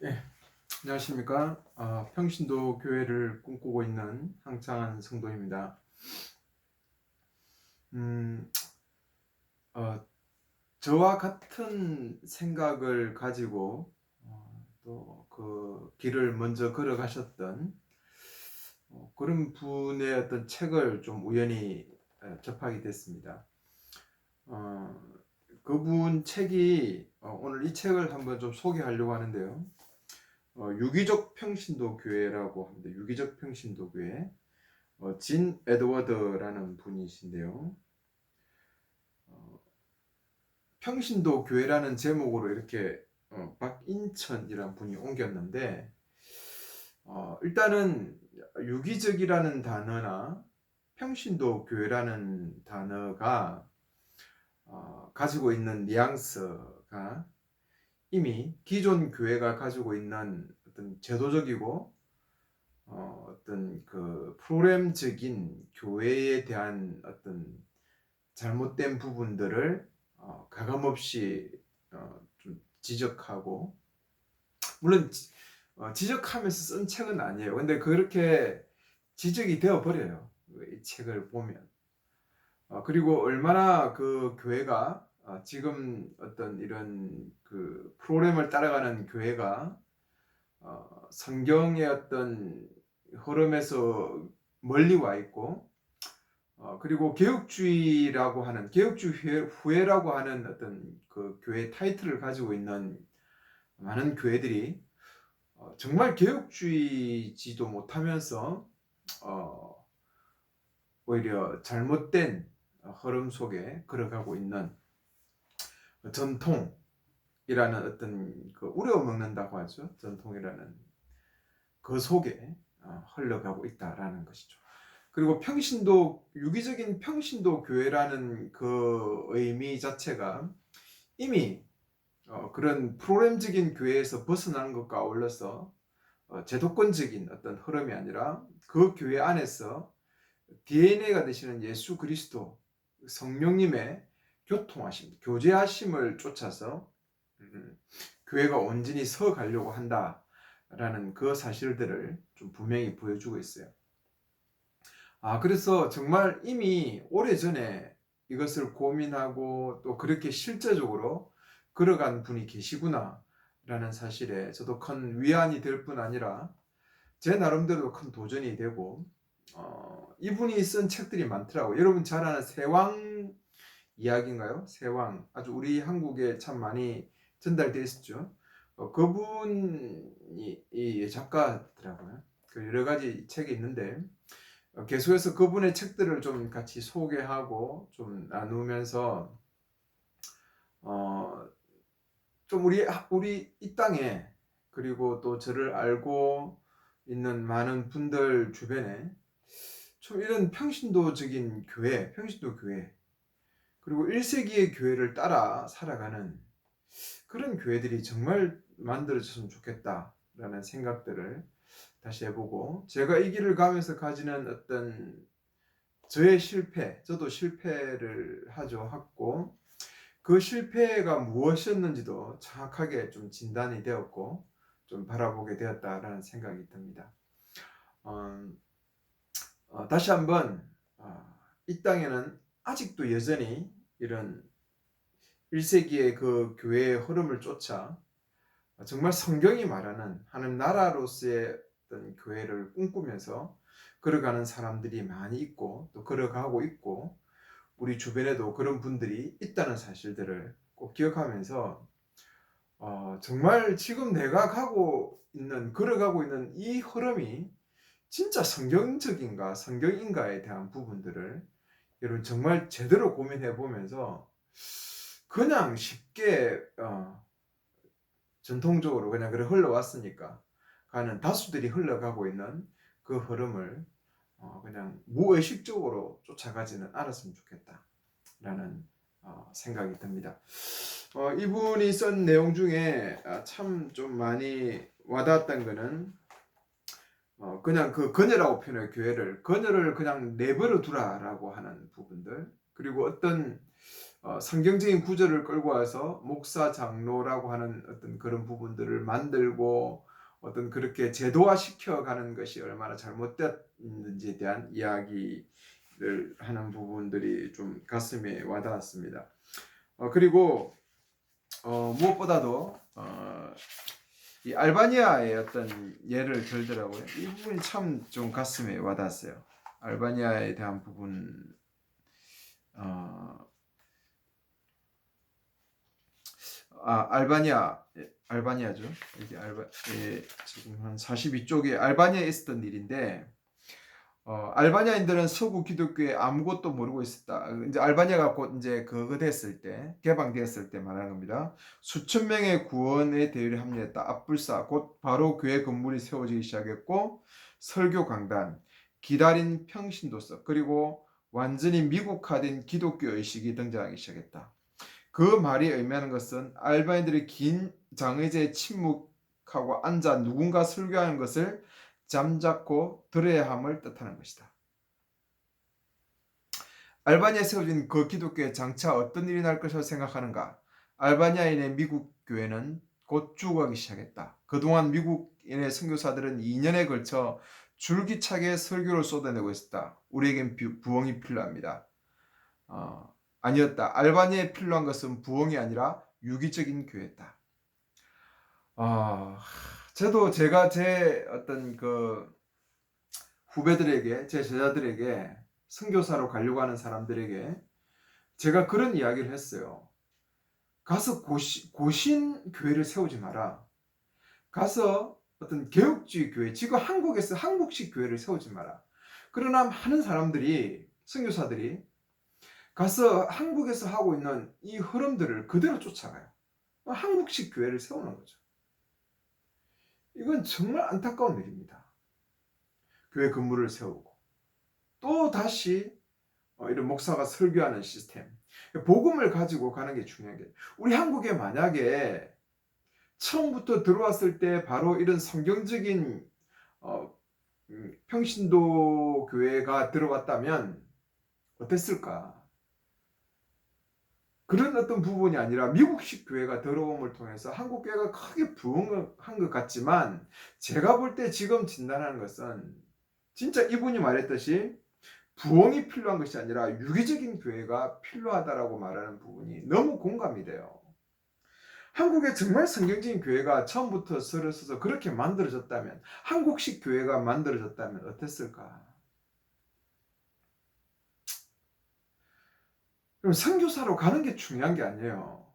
예, 안녕하십니까. 평신도 교회를 꿈꾸고 있는 항창한 성도입니다. 음, 어, 저와 같은 생각을 가지고 또 그 길을 먼저 걸어가셨던 그런 분의 어떤 책을 좀 우연히 접하게 됐습니다. 어, 그분 책이 오늘 이 책을 한번 좀 소개하려고 하는데요. 유기적 평신도 교회라고 합니다. 유기적 평신도 교회. 진 에드워드라는 분이신데요. 어, 평신도 교회라는 제목으로 이렇게 박인천이라는 분이 옮겼는데, 일단은 유기적이라는 단어나 평신도 교회라는 단어가 가지고 있는 뉘앙스가 이미 기존 교회가 가지고 있는 어떤 제도적이고 어떤 그 프로그램적인 교회에 대한 어떤 잘못된 부분들을 가감없이 좀 지적하고, 물론 지적하면서 쓴 책은 아니에요. 근데 그렇게 지적이 되어 버려요. 이 책을 보면. 그리고 얼마나 그 교회가 지금 어떤 이런 그 프로그램을 따라가는 교회가 성경의 어떤 흐름에서 멀리 와 있고, 그리고 개혁주의라고 하는 개혁주의 후예라고 하는 어떤 그 교회 타이틀을 가지고 있는 많은 교회들이 정말 개혁주의지도 못하면서 어, 오히려 잘못된 흐름 속에 걸어가고 있는 전통이라는 어떤 그 우려먹는다고 하죠. 전통이라는 그 속에 흘러가고 있다라는 것이죠. 그리고 평신도, 유기적인 평신도 교회라는 그 의미 자체가 이미 그런 프로그램적인 교회에서 벗어나는 것과 어울러서 제도권적인 어떤 흐름이 아니라 그 교회 안에서 DNA가 되시는 예수 그리스도 성령님의 교통하심, 교제하심을 쫓아서 교회가 온전히 서 가려고 한다라는 그 사실들을 좀 분명히 보여주고 있어요. 그래서 정말 이미 오래전에 이것을 고민하고 또 그렇게 실제적으로 걸어간 분이 계시구나 라는 사실에 저도 큰 위안이 될 뿐 아니라 제 나름대로 큰 도전이 되고, 이분이 쓴 책들이 많더라고요. 여러분 잘 아는 세왕 이야기인가요? 세왕. 아주 우리 한국에 참 많이 전달되어 있었죠. 그분이 이 작가더라고요. 그 여러 가지 책이 있는데 계속해서 그분의 책들을 좀 같이 소개하고 좀 나누면서 어, 좀 우리 이 땅에, 그리고 또 저를 알고 있는 많은 분들 주변에 좀 이런 평신도적인 교회, 평신도 교회, 그리고 1세기의 교회를 따라 살아가는 그런 교회들이 정말 만들어졌으면 좋겠다라는 생각들을 다시 해보고, 제가 이 길을 가면서 가지는 어떤 저의 실패, 저도 실패를 했고, 그 실패가 무엇이었는지도 정확하게 좀 진단이 되었고, 좀 바라보게 되었다라는 생각이 듭니다. 어, 다시 한번 이 땅에는 아직도 여전히 이런 1세기의 그 교회의 흐름을 쫓아 정말 성경이 말하는 하나님 나라로서의 어떤 교회를 꿈꾸면서 걸어가는 사람들이 많이 있고 또 걸어가고 있고, 우리 주변에도 그런 분들이 있다는 사실들을 꼭 기억하면서 정말 지금 내가 걸어가고 있는 이 흐름이 진짜 성경적인가 성경인가에 대한 부분들을 여러분 정말 제대로 고민해 보면서, 그냥 쉽게 전통적으로 그냥 그래 흘러왔으니까 가는 다수들이 흘러가고 있는 그 흐름을 그냥 무의식적으로 쫓아가지는 않았으면 좋겠다라는 생각이 듭니다. 이분이 쓴 내용 중에 참 좀 많이 와닿았던 거는 그냥 그 거녀라고 표현해요. 교회를 거녀를 그냥 내버려 두라라고 하는 부분들, 그리고 어떤 성경적인 구절을 끌고 와서 목사 장로라고 하는 어떤 그런 부분들을 만들고 어떤 그렇게 제도화 시켜가는 것이 얼마나 잘못됐는지에 대한 이야기를 하는 부분들이 좀 가슴에 와닿았습니다. 그리고 무엇보다도 이 알바니아의 어떤 예를 들더라고요. 이 부분이 참 좀 가슴에 와닿았어요. 알바니아에 대한 부분, 알바니아죠. 여기 지금 한 42쪽에 알바니아에 있었던 일인데, 알바니아인들은 서구 기독교에 아무것도 모르고 있었다. 이제 알바니아가 곧 이제 그거 됐을 때, 개방되었을 때 말하는 겁니다. 수천 명의 구원의 대회를 합류했다. 앞불사, 곧 바로 교회 건물이 세워지기 시작했고, 설교 강단, 기다린 평신도서, 그리고 완전히 미국화된 기독교 의식이 등장하기 시작했다. 그 말이 의미하는 것은 알바인들이 긴 장의제에 침묵하고 앉아 누군가 설교하는 것을 잠자코 들어야 함을 뜻하는 것이다. 알바니아에 세워진 그 기독교에 장차 어떤 일이 날 것이라고 생각하는가? 알바니아인의 미국 교회는 곧 죽어가기 시작했다. 그동안 미국인의 선교사들은 2년에 걸쳐 줄기차게 설교를 쏟아내고 있었다. 우리에겐 부흥이 필요합니다. 아니었다. 알바니아에 필요한 것은 부흥이 아니라 유기적인 교회였다. 저도 제가 제 어떤 그 후배들에게, 제 제자들에게, 선교사로 가려고 하는 사람들에게 제가 그런 이야기를 했어요. 가서 고신 교회를 세우지 마라. 가서 어떤 개혁주의 교회, 지금 한국에서 한국식 교회를 세우지 마라. 그러나 많은 사람들이, 선교사들이 가서 한국에서 하고 있는 이 흐름들을 그대로 쫓아가요. 한국식 교회를 세우는 거죠. 이건 정말 안타까운 일입니다. 교회 건물을 세우고 또 다시 이런 목사가 설교하는 시스템, 복음을 가지고 가는 게 중요한 게, 우리 한국에 만약에 처음부터 들어왔을 때 바로 이런 성경적인 평신도 교회가 들어왔다면 어땠을까? 그런 어떤 부분이 아니라 미국식 교회가 들어옴을 통해서 한국 교회가 크게 부흥한 것 같지만, 제가 볼 때 지금 진단하는 것은 진짜 이분이 말했듯이 부흥이 필요한 것이 아니라 유기적인 교회가 필요하다라고 말하는 부분이 너무 공감이 돼요. 한국에 정말 성경적인 교회가 처음부터 서로 서서 그렇게 만들어졌다면, 한국식 교회가 만들어졌다면 어땠을까? 그럼 선교사로 가는 게 중요한 게 아니에요.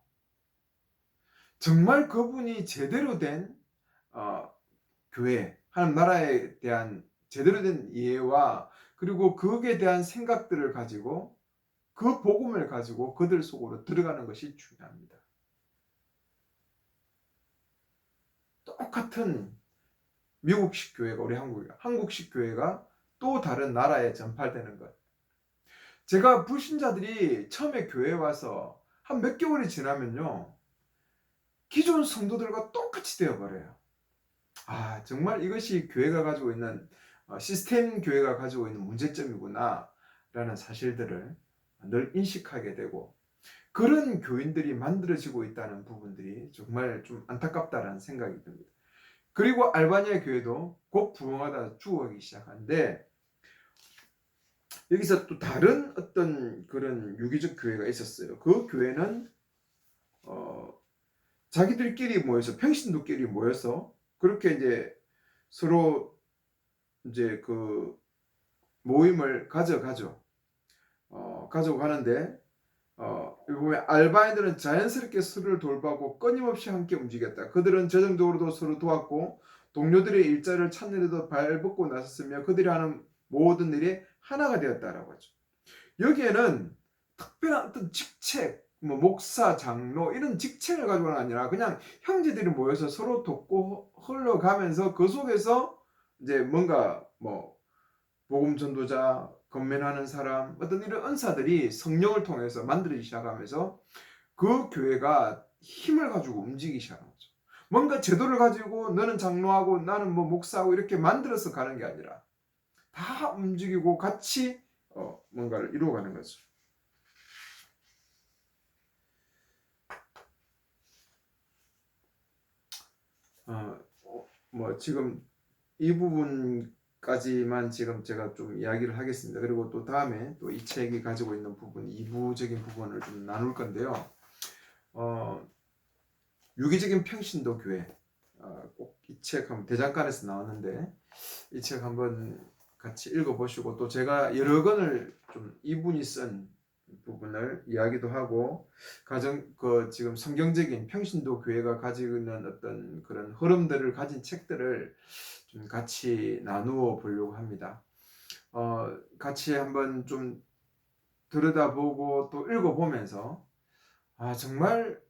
정말 그분이 제대로 된 교회, 하나님 나라에 대한 제대로 된 이해와 그리고 거기에 대한 생각들을 가지고 그 복음을 가지고 그들 속으로 들어가는 것이 중요합니다. 똑같은 미국식 교회가 우리 한국식 교회가 또 다른 나라에 전파되는 것. 제가 불신자들이 처음에 교회에 와서 한 몇 개월이 지나면요, 기존 성도들과 똑같이 되어버려요. 정말 이것이 교회가 가지고 있는 시스템 교회가 가지고 있는 문제점이구나 라는 사실들을 늘 인식하게 되고, 그런 교인들이 만들어지고 있다는 부분들이 정말 좀 안타깝다는 생각이 듭니다. 그리고 알바니아 교회도 곧 부흥하다 죽어가기 시작하는데, 여기서 또 다른 어떤 그런 유기적 교회가 있었어요. 그 교회는 자기들끼리 모여서, 평신도끼리 모여서 그렇게 이제 서로 이제 그 모임을 가져가죠. 가져가는데 여기 보면 알바인들은 자연스럽게 서로를 돌보고 끊임없이 함께 움직였다. 그들은 재정적으로도 서로 도왔고 동료들의 일자리를 찾는 데도 발벗고 나섰으며 그들이 하는 모든 일이 하나가 되었다라고 하죠. 여기에는 특별한 어떤 직책, 뭐 목사, 장로 이런 직책을 가지고는 아니라 그냥 형제들이 모여서 서로 돕고 흘러가면서 그 속에서 이제 뭔가 뭐 복음 전도자, 건면하는 사람, 어떤 이런 은사들이 성령을 통해서 만들어지기 시작하면서 그 교회가 힘을 가지고 움직이기 시작한 거죠. 뭔가 제도를 가지고 너는 장로하고 나는 뭐 목사하고 이렇게 만들어서 가는 게 아니라 다 움직이고 같이 뭔가를 이루어가는 거죠. 뭐 지금 이 부분까지만 지금 제가 좀 이야기를 하겠습니다. 그리고 또 다음에 또 이 책이 가지고 있는 부분, 이부적인 부분을 좀 나눌 건데요. 어, 유기적인 평신도 교회, 꼭 이 책 한번 대장간에서 나왔는데 이 책 한번 같이 읽어보시고, 또 제가 여러 권을 좀 이분이 쓴 부분을 이야기도 하고, 지금 성경적인 평신도 교회가 가지고 있는 어떤 그런 흐름들을 가진 책들을 좀 같이 나누어 보려고 합니다. 같이 한번 좀 들여다보고 또 읽어보면서, 정말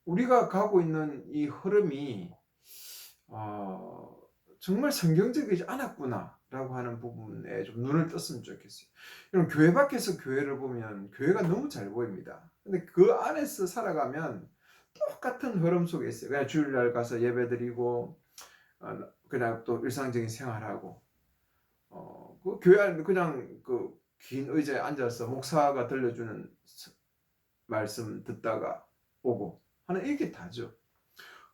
우리가 가고 있는 이 흐름이 정말 성경적이지 않았구나라고 하는 부분에 좀 눈을 떴으면 좋겠어요. 여러분, 교회 밖에서 교회를 보면 교회가 너무 잘 보입니다. 근데 그 안에서 살아가면 똑같은 흐름 속에 있어요. 그냥 주일날 가서 예배드리고, 그냥 또 일상적인 생활하고, 그 교회 안에 그냥 그 긴 의자에 앉아서 목사가 들려주는 말씀 듣다가 오고 하는, 이게 다죠.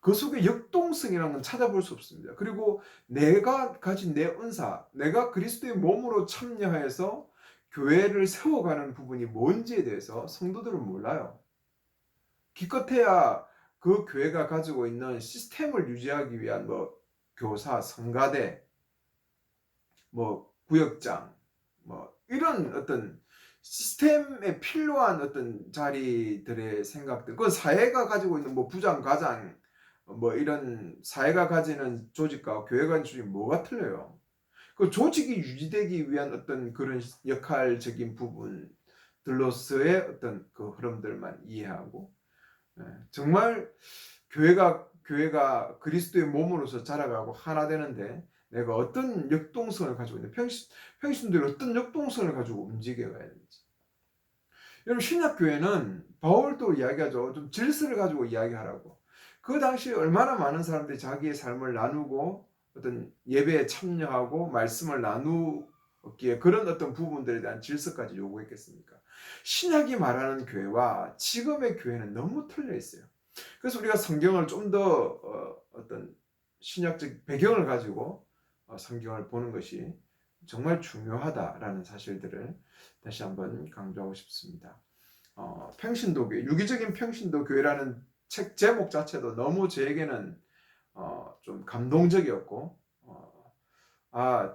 그 속에 역동성이라는 건 찾아볼 수 없습니다. 그리고 내가 가진 내 은사, 내가 그리스도의 몸으로 참여해서 교회를 세워가는 부분이 뭔지에 대해서 성도들은 몰라요. 기껏해야 그 교회가 가지고 있는 시스템을 유지하기 위한 뭐 교사, 성가대, 뭐 구역장, 뭐 이런 어떤 시스템에 필요한 어떤 자리들의 생각들, 그건 사회가 가지고 있는 뭐 부장, 과장, 뭐 이런 사회가 가지는 조직과 교회가 가지는 조직이 뭐가 틀려요? 그 조직이 유지되기 위한 어떤 그런 역할적인 부분들로서의 어떤 그 흐름들만 이해하고, 정말 교회가 그리스도의 몸으로서 자라가고 하나 되는데 내가 어떤 역동성을 가지고 있는, 평신들이 어떤 역동성을 가지고 움직여가야 되는지. 여러분, 신약교회는 바울도 이야기하죠. 좀 질서를 가지고 이야기하라고. 그 당시에 얼마나 많은 사람들이 자기의 삶을 나누고 어떤 예배에 참여하고 말씀을 나누기에 그런 어떤 부분들에 대한 질서까지 요구했겠습니까? 신약이 말하는 교회와 지금의 교회는 너무 틀려 있어요. 그래서 우리가 성경을 좀 더 어떤 신약적 배경을 가지고 성경을 보는 것이 정말 중요하다라는 사실들을 다시 한번 강조하고 싶습니다. 평신도교회, 유기적인 평신도교회라는 책 제목 자체도 너무 저에게는 좀 감동적이었고,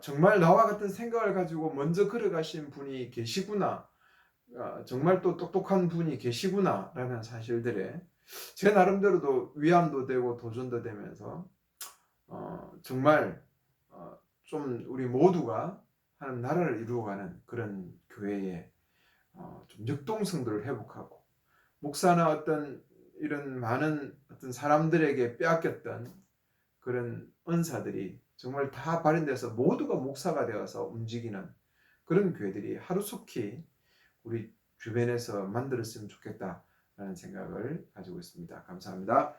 정말 나와 같은 생각을 가지고 먼저 걸어가신 분이 계시구나, 정말 또 똑똑한 분이 계시구나라는 사실들에 제 나름대로도 위안도 되고 도전도 되면서, 정말 좀 우리 모두가 하는 나라를 이루어가는 그런 교회에 좀 역동성들을 회복하고, 목사나 어떤 이런 많은 어떤 사람들에게 빼앗겼던 그런 은사들이 정말 다 발현돼서 모두가 목사가 되어서 움직이는 그런 교회들이 하루속히 우리 주변에서 만들었으면 좋겠다라는 생각을 가지고 있습니다. 감사합니다.